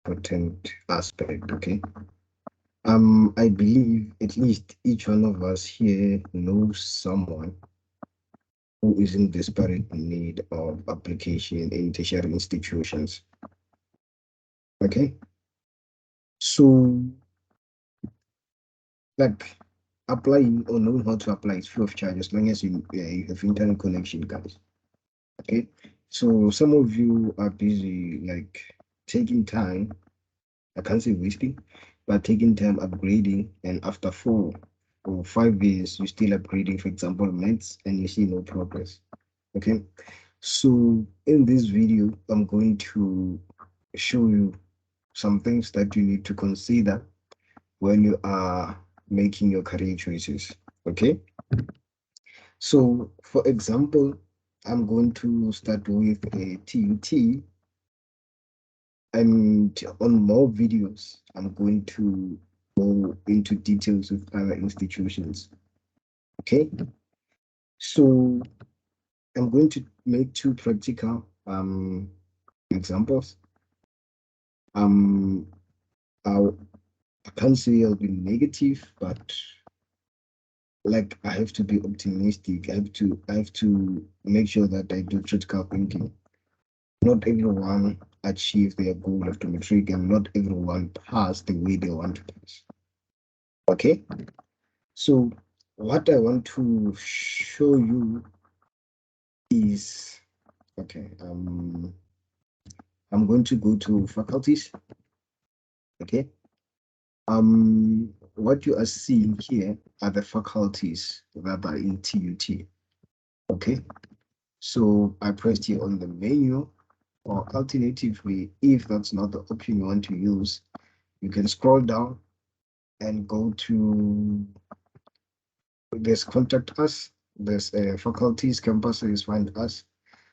important aspect. Okay. I believe at least each one of us here knows someone who is in desperate need of application in tertiary institutions. Okay. So, like, applying or knowing how to apply is free of charge as long as you have internet connection, guys. Okay. So, some of you are busy, like, taking time, I can't say wasting, but taking time upgrading, and after 4 or 5 years, you're still upgrading, for example, maths, and you see no progress. Okay. So, in this video, I'm going to show you some things that you need to consider when you are making your career choices. Okay. So, for example, I'm going to start with a TUT, and on more videos, I'm going to go into details with other institutions. Okay. So, I'm going to make two practical examples. Um, I'll, I can't say I'll be negative, but like I have to be optimistic. I have to make sure that I do critical thinking. Not everyone achieve their goal after matric, and not everyone pass the way they want to pass. Okay, so what I want to show you is okay. I'm going to go to faculties. Okay. What you are seeing here are the faculties that are in TUT. Okay. So I pressed here on the menu, or alternatively, if that's not the option you want to use, you can scroll down and go to this contact us, there's faculties, campuses, find us.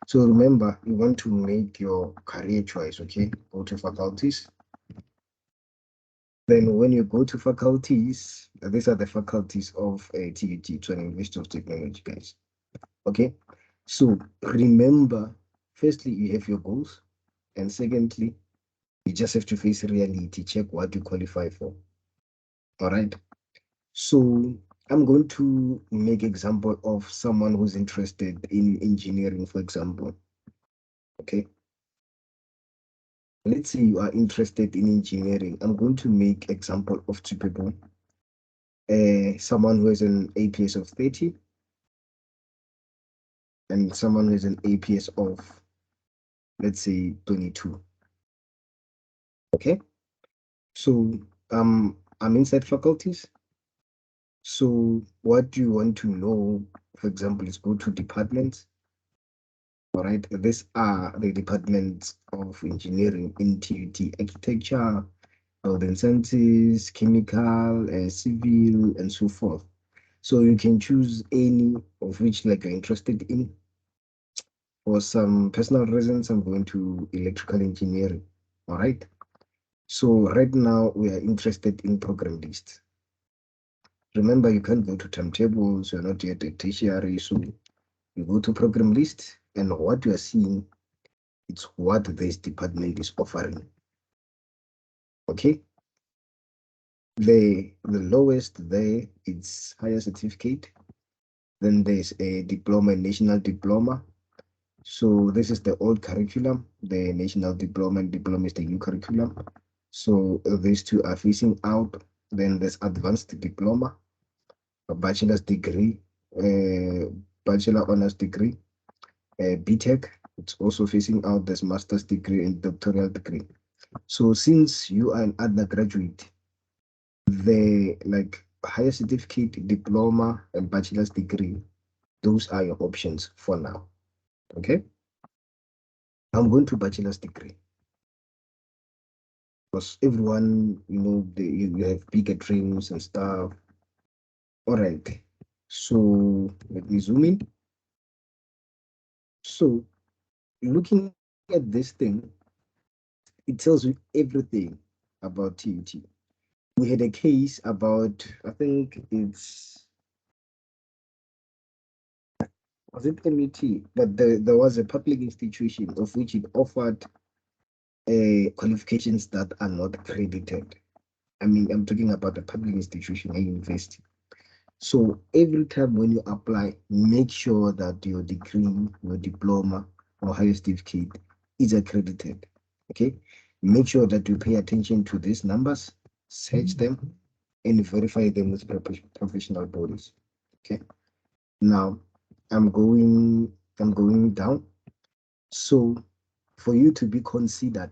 So remember, you want to make your career choice, okay? Go to faculties. Then when you go to faculties, these are the faculties of TUT, Tshwane University of Technology, guys. Okay, so remember, firstly, you have your goals, and secondly, you just have to face reality, check what you qualify for. All right. So I'm going to make example of someone who's interested in engineering, for example. Okay. Let's say you are interested in engineering. I'm going to make example of two people. Someone who has an APS of 30 and someone who has an APS of, let's say, 22. Okay. So I'm inside faculties. So what you want to know, for example, is go to departments. All right, these are the departments of engineering in TUT: architecture, building sciences, chemical, civil, and so forth. So you can choose any of which like you're interested in. For some personal reasons, I'm going to electrical engineering. All right. So right now we are interested in program lists. Remember, you can't go to timetables, you're not yet a tertiary, so you go to program list, and what you are seeing, it's what this department is offering. Okay, the lowest there it's higher certificate, then there's a diploma, national diploma. So this is the old curriculum, the national diploma, and diploma is the new curriculum. So these two are facing out. Then there's advanced diploma, a bachelor's degree, bachelor honors degree, BTech. It's also facing out this master's degree and doctoral degree. So since you are an undergraduate, the like higher certificate, diploma, and bachelor's degree, those are your options for now. Okay. I'm going to bachelor's degree because everyone, you have bigger dreams and stuff. All right. So let me zoom in. So looking at this thing, it tells you everything about TUT. We had a case about, I think was it MUT? But there was a public institution of which it offered qualifications that are not credited. I mean, I'm talking about a public institution, a university. So every time when you apply, make sure that your degree, your diploma, or higher certificate is accredited. Okay. Make sure that you pay attention to these numbers, search them, and verify them with professional bodies. Okay. Now I'm going down. So for you to be considered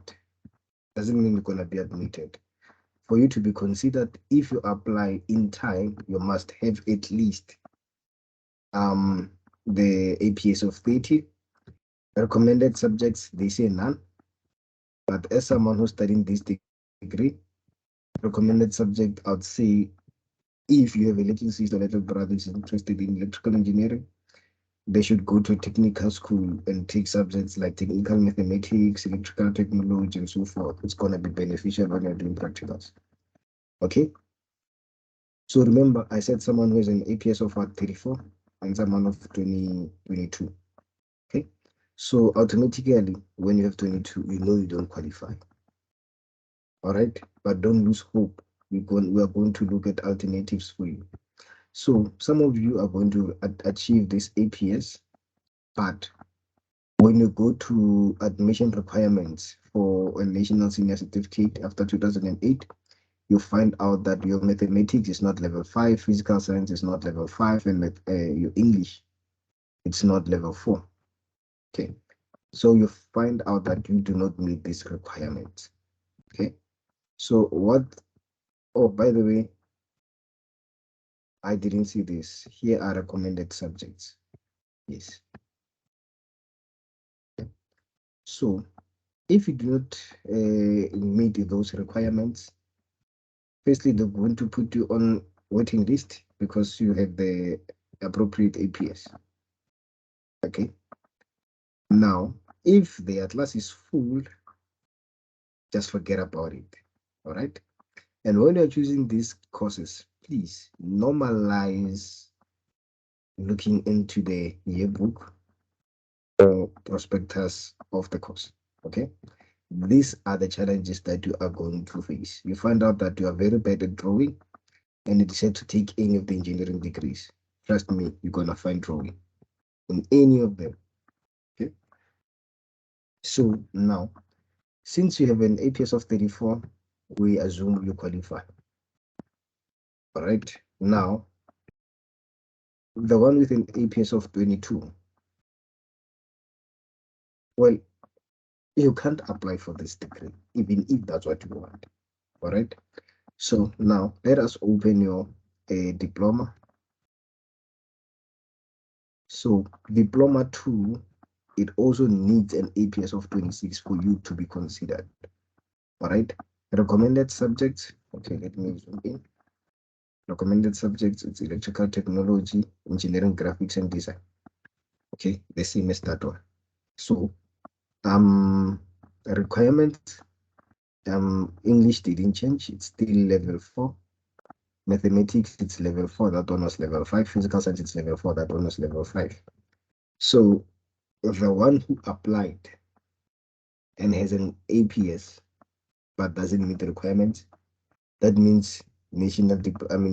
doesn't mean you're gonna be admitted. For you to be considered, if you apply in time, you must have at least the APS of 30. Recommended subjects, they say none. But as someone who's studying this degree, recommended subject, I'd say if you have a little sister, little brother who's interested in electrical engineering, they should go to a technical school and take subjects like technical mathematics, electrical technology, and so forth. It's going to be beneficial when you're doing practicals. Okay? So remember, I said someone who has an APS of 34 and someone of 22. Okay? So automatically, when you have 22, you know you don't qualify. All right? But don't lose hope. We are going to look at alternatives for you. So some of you are going to achieve this APS, but when you go to admission requirements for a national senior certificate after 2008, you find out that your mathematics is not level 5, physical science is not level 5, and your English, it's not level 4. Okay. So you find out that you do not meet these requirements. Okay. So what, oh, by the way, I didn't see this. Here are recommended subjects. Yes. So if you do not meet those requirements, firstly, they're going to put you on waiting list because you have the appropriate APS. Okay. Now, if the atlas is full, just forget about it. All right. And when you're choosing these courses, please normalize looking into the yearbook or prospectus of the course. Okay. These are the challenges that you are going to face. You find out that you are very bad at drawing and you decide to take any of the engineering degrees. Trust me, you're going to find drawing in any of them. Okay. So now, since you have an APS of 34, we assume you qualify. All right. Now, the one with an APS of 22, well, you can't apply for this degree, even if that's what you want. All right. So now let us open your diploma. So diploma 2, it also needs an APS of 26 for you to be considered. All right. Recommended subjects. Okay, let me zoom in. Recommended subjects, it's electrical technology, engineering, graphics, and design. Okay, the same as that one. So requirements, English didn't change, it's still level 4. Mathematics, it's level 4, that one was level 5. Physical science, it's level 4, that one was level 5. So the one who applied and has an APS but doesn't meet the requirements, that means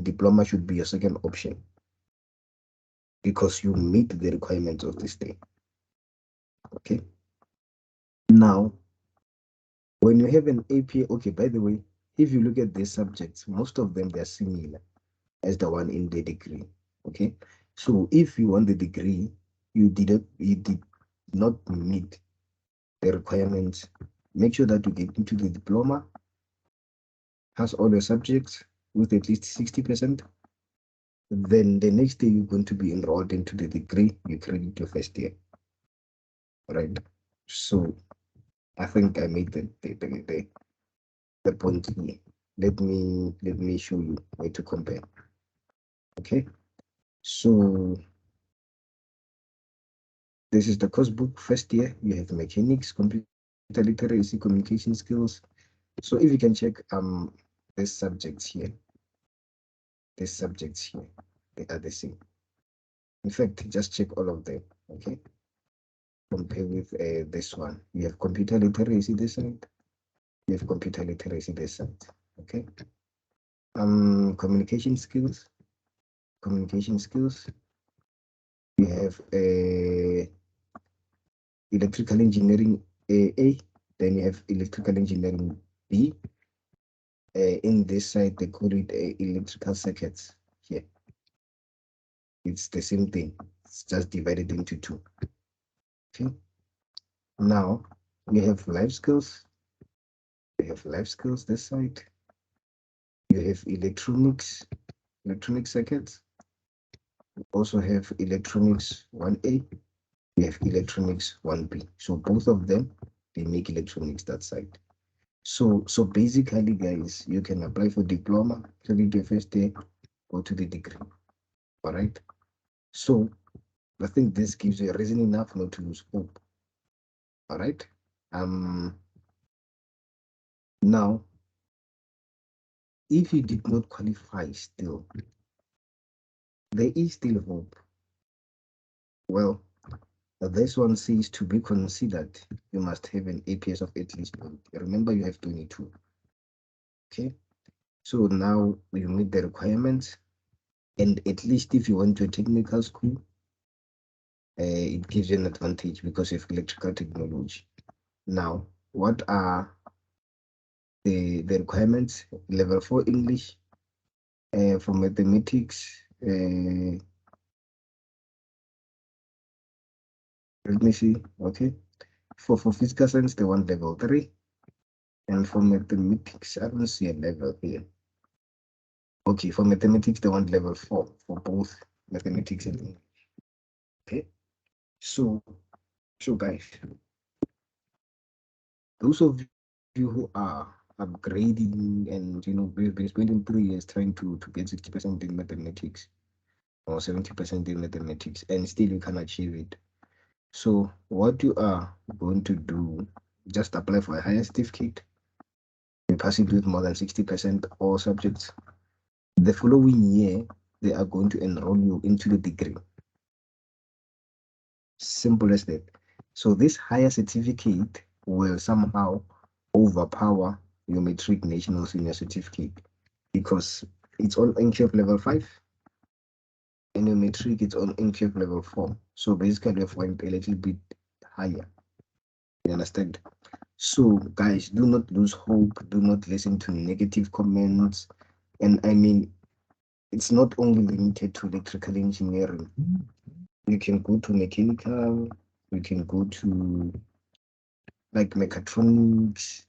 diploma should be your second option because you meet the requirements of this thing. Okay. Now, when you have an APA, okay, by the way, if you look at these subjects, most of them, they're similar as the one in the degree. Okay. So if you want the degree, you did not meet the requirements, make sure that you get into the diploma, pass all your subjects with at least 60%. Then the next day you're going to be enrolled into the degree, you credit your first year. Right. So I think I made the point here. Let me show you where to compare. Okay. So this is the course book. First year, you have mechanics, computer literacy, communication skills. So if you can check these subjects here, they are the same. In fact, just check all of them. Okay. Compare with this one. You have computer literacy this side. You have computer literacy this side. Okay. Communication skills. Communication skills. You have electrical engineering A, then you have electrical engineering B. In this side, they call it electrical circuits here. It's the same thing. It's just divided into two. Okay. Now we have life skills. We have life skills this side. You have electronics, electronic circuits. You also have electronics 1A. We have electronics 1B. So both of them, they make electronics that side. So basically, guys, you can apply for diploma, study the first year, go to the degree. All right. So I think this gives you a reason enough not to lose hope. All right. Now, if you did not qualify still, there is still hope. Well, this one says to be considered, you must have an APS of at least 20. Remember, you have 22. Okay. So now you meet the requirements. And at least if you went to a technical school, it gives you an advantage because of electrical technology. Now, what are the requirements? Level 4 English, for mathematics, let me see, okay. For physical science, they want level 3. And for mathematics, I don't see a level here. Okay, for mathematics, they want level 4 for both mathematics and English. Okay, so guys, those of you who are upgrading and we've been spending 3 years trying to get 60% in mathematics or 70% in mathematics and still you can achieve it. So what you are going to do, just apply for a higher certificate. You pass it with more than 60% all subjects. The following year, they are going to enroll you into the degree. Simple as that. So this higher certificate will somehow overpower your matric national senior certificate because it's on NQF level 5 and your matric it's on NQF level 4. So basically you've went a little bit higher. You understand? So guys, do not lose hope. Do not listen to negative comments. And I mean, it's not only limited to electrical engineering. You can go to mechanical, you can go to like mechatronics.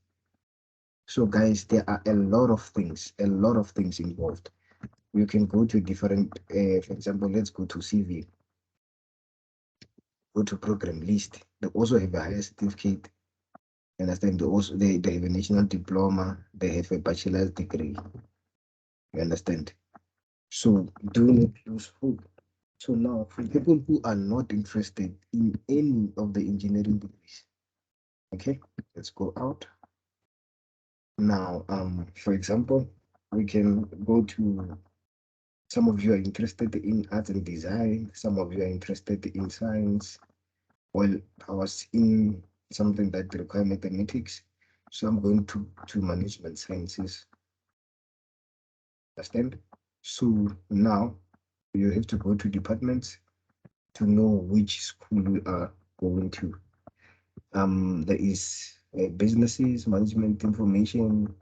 So guys, there are a lot of things involved. You can go to different, for example, let's go to CV, go to program list. They also have a higher certificate. Understand? They have a national diploma. They have a bachelor's degree. You understand? So do not lose hope. So now, for people who are not interested in any of the engineering degrees, okay, let's go out. Now, for example, we can go to, some of you are interested in art and design, some of you are interested in science. Well, I was in something that require mathematics, so I'm going to management sciences. Understand? So now you have to go to departments to know which school you are going to. There is businesses, management information,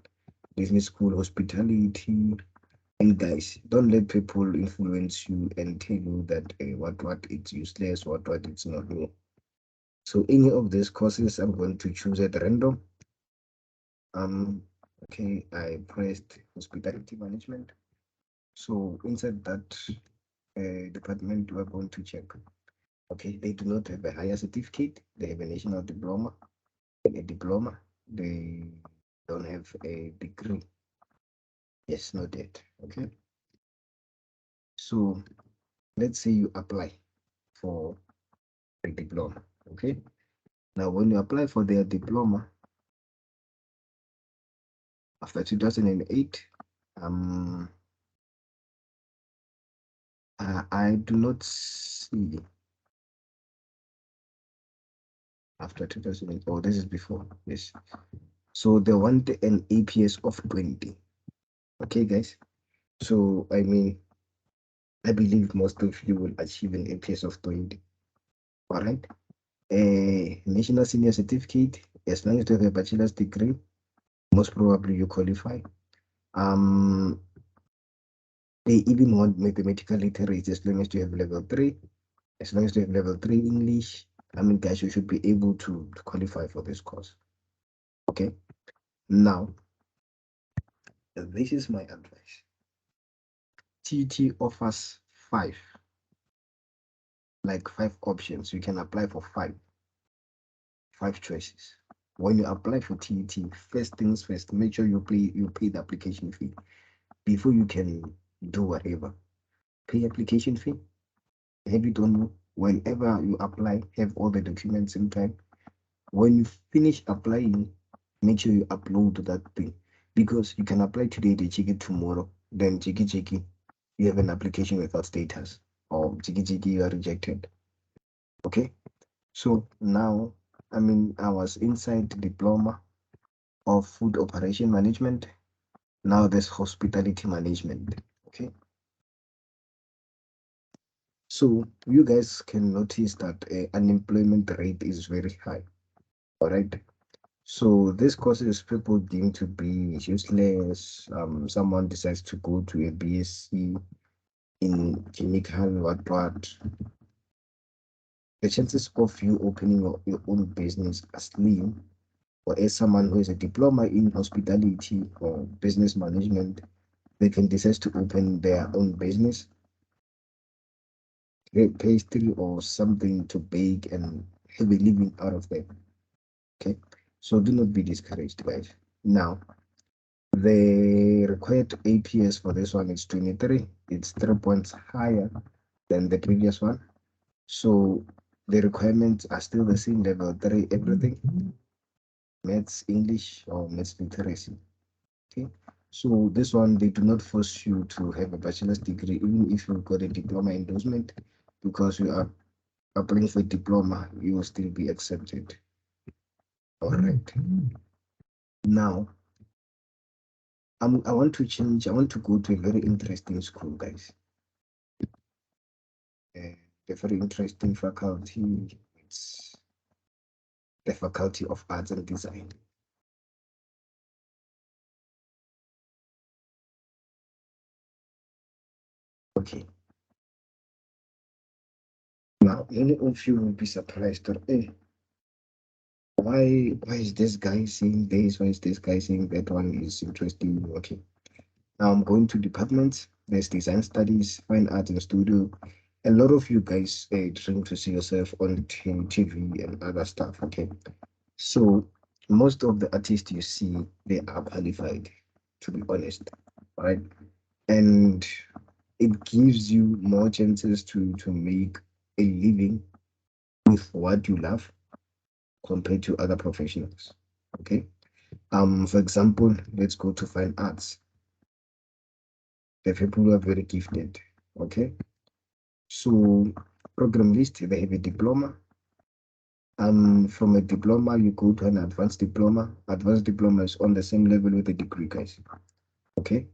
business school, hospitality. And guys, don't let people influence you and tell you that what it's useless, what it's not new. So any of these courses, I'm going to choose at random. Okay, I pressed hospitality management. So inside that department, we're going to check. Okay, they do not have a higher certificate. They have a national diploma. They don't have a degree. Yes, not yet. Okay. So let's say you apply for a diploma. Okay. Now, when you apply for their diploma after 2008, I do not see after 2008. Oh, this is before. Yes. So they want an APS of 20. Okay, guys. So I mean, I believe most of you will achieve an APS of 20. All right. A national senior certificate, as long as you have a bachelor's degree, most probably you qualify. They even want mathematical literacy as long as you have level 3. As long as you have level 3 English, I mean, guys, you should be able to qualify for this course. Okay. Now, this is my advice. TT offers five options. You can apply for five choices. When you apply for TET, first things first, make sure you pay the application fee before you can do whatever. Pay application fee, have it on you. Whenever you apply, have all the documents in time. When you finish applying, make sure you upload that thing, because you can apply today, they check it tomorrow, then check, you have an application without status, or check, you are rejected. Okay. So now, I mean, I was inside diploma of food operation management. Now there's hospitality management. Okay. So you guys can notice that unemployment rate is very high. All right. So this causes people deem to be useless. Someone decides to go to a BSc in chemical what. The chances of you opening your own business are slim, or as someone who has a diploma in hospitality or business management, they can decide to open their own business, pastry or something to bake and have a living out of them. Okay, so do not be discouraged, guys. Now, the required APS for this one is 23. It's 3 points higher than the previous one. So the requirements are still the same, level 3, everything. Maths, English, or maths literacy. Okay. So this one, they do not force you to have a bachelor's degree, even if you've got a diploma endorsement, because you are applying for a diploma, you will still be accepted. All right. Now, I want to change. I want to go to a very interesting school, guys. A very interesting faculty. It's the Faculty of Arts and Design. Okay. Now, many of you will be surprised that, hey, why is this guy saying this? Why is this guy saying that one is interesting? Okay. Now I'm going to departments. There's design studies, fine art and studio. A lot of you guys trying to see yourself on TV and other stuff. Okay. So most of the artists you see, they are qualified, to be honest. Right. And it gives you more chances to make a living with what you love compared to other professionals. Okay. For example, let's go to fine arts. The people who are very gifted. Okay. So program list, they have a diploma. From a diploma, you go to an advanced diploma. Advanced diploma is on the same level with a degree, guys. Okay.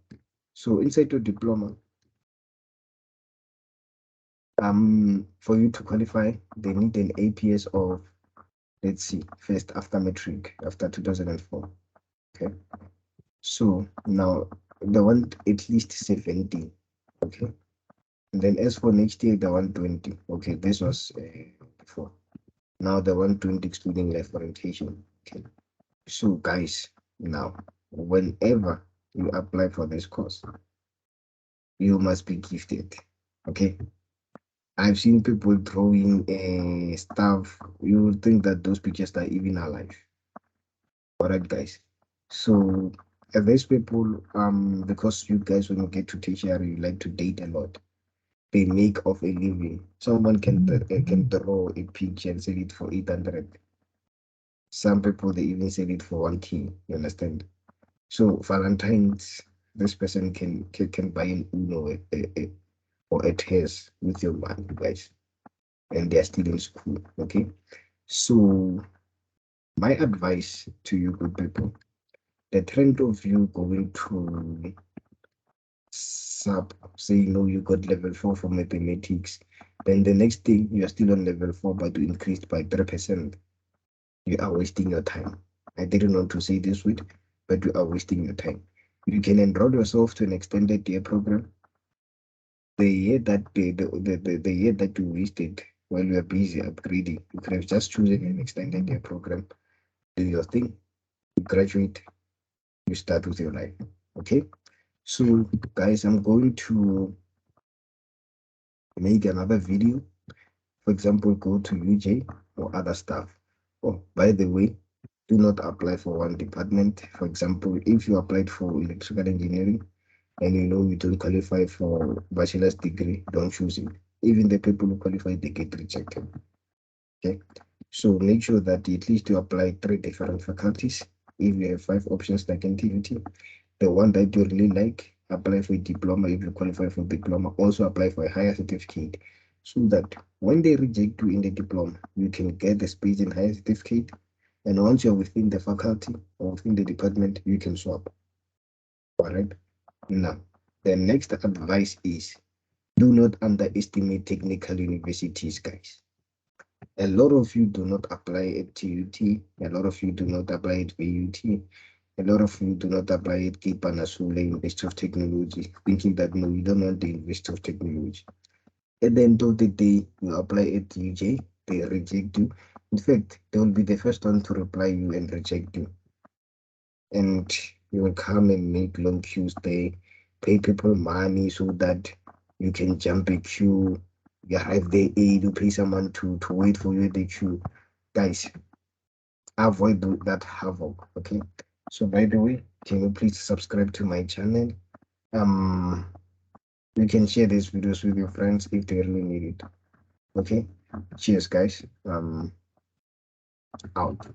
So inside your diploma, for you to qualify, they need an APS of, let's see, first after matric, after 2004. Okay. So now they want at least 70. Okay. And then as for next year, they want 20. Okay, this was before. Now they want 20 excluding life orientation. Okay. So guys, now whenever you apply for this course, you must be gifted. Okay. I've seen people drawing stuff. You would think that those pictures are even alive. Alright, guys. So these people, because you guys when you get to tertiary, you like to date a lot. They make of a living. Someone can draw a picture and sell it for 800. Some people they even sell it for 1K. You understand? So Valentine's, this person can buy an Uno or a Tess with your money, guys, and they're still in school. Okay, so my advice to you, good people, the trend of you going to sub, say, you got level 4 for mathematics, then the next thing you're still on level 4, but you increased by 3%. You are wasting your time. I didn't want to say this word, but you are wasting your time. You can enroll yourself to an extended year program. The year that the year that you wasted while you are busy upgrading, you could have just chosen an extended year program, do your thing, you graduate, you start with your life. Okay. So guys, I'm going to make another video. For example, go to UJ or other stuff. Oh, by the way, do not apply for one department. For example, if you applied for electrical engineering and you don't qualify for bachelor's degree, don't choose it. Even the people who qualify, they get rejected. Okay. So make sure that at least you apply 3 different faculties. If you have 5 options like activity, the one that you really like, apply for a diploma. If you qualify for diploma, also apply for a higher certificate, so that when they reject you in the diploma, you can get the space in higher certificate. And once you're within the faculty or within the department, you can swap. All right. Now, the next advice is, do not underestimate technical universities, guys. A lot of you do not apply at TUT. A lot of you do not apply at VUT. A lot of you do not apply at Cape Panasule University of Technology, thinking that no, you don't want the University of Technology. At the end of the day, you apply at UJ, they reject you. In fact, they will be the first one to reply you and reject you. And you will come and make long queues there, pay people money so that you can jump a queue. You arrive there, you pay someone to wait for you at the queue. Guys, avoid that havoc, okay? So by the way, can you please subscribe to my channel? um you can share these videos with your friends if they really need it. Okay, cheers guys. Out.